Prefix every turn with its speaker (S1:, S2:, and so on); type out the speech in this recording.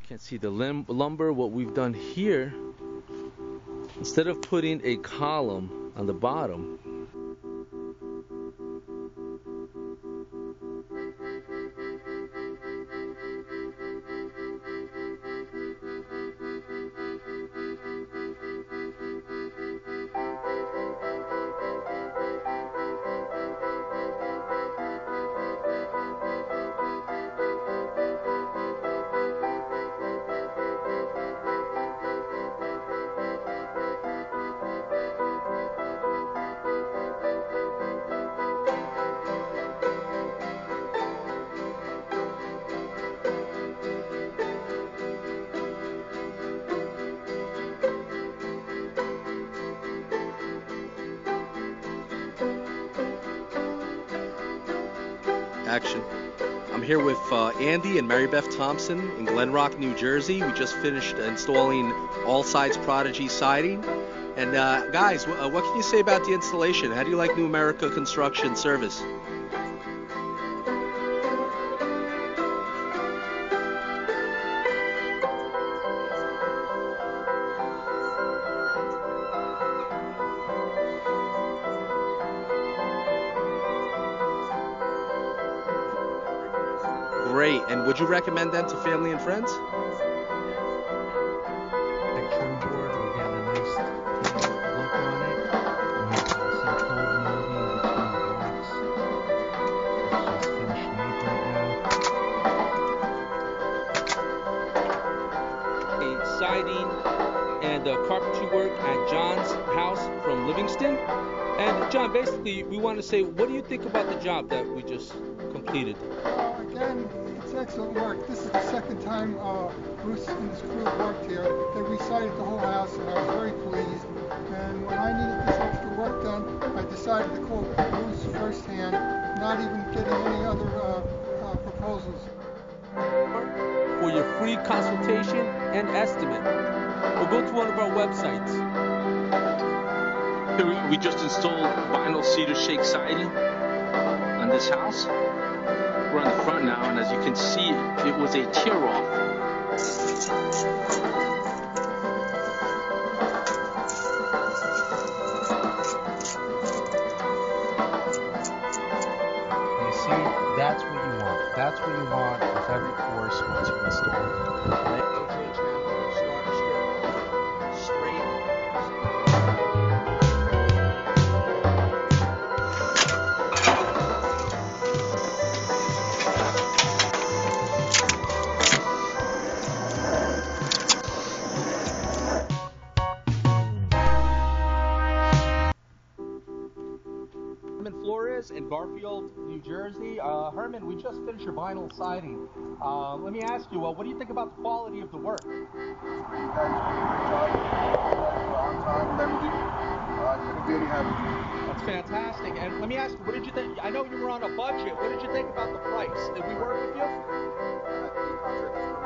S1: Can't see the lumber. What we've done here, instead of putting a column on the bottom,
S2: Action. I'm here with Andy and Mary Beth Thompson in Glen Rock, New Jersey. We just finished installing all sides Prodigy siding. And guys, what can you say about the installation? How do you like New America Construction Service? Great. And would you recommend them to family and friends?
S3: Trim board, we're getting a nice look on it. We have some cold molding between the blocks. It's just finished made right
S1: a siding and carpentry work at John's house from Livingston. And John, basically, we want to say, what do you think about the job that we just completed?
S4: Again, it's excellent work. This is the second time Bruce and his crew have worked here. They resided the whole house, and I was very pleased. And when I needed this extra work done, I decided to call Bruce firsthand, not even getting any other proposals.
S1: For your free consultation and estimate, or go to one of our websites. We just installed vinyl cedar shake siding on this house. We're on the front now, and as you can see, it was a tear-off.
S3: You see, that's what you want. That's what you want with every course once you install it.
S2: In Bergenfield, New Jersey. Herman, we just finished your vinyl siding. Let me ask you, what do you think about the quality of the work?
S5: On time and everything. Couldn't be any happier.
S2: That's fantastic. And let me ask you, what did you think? I know you were on a budget. What did you think about the price? Did we work with you?
S5: I had 3 contractors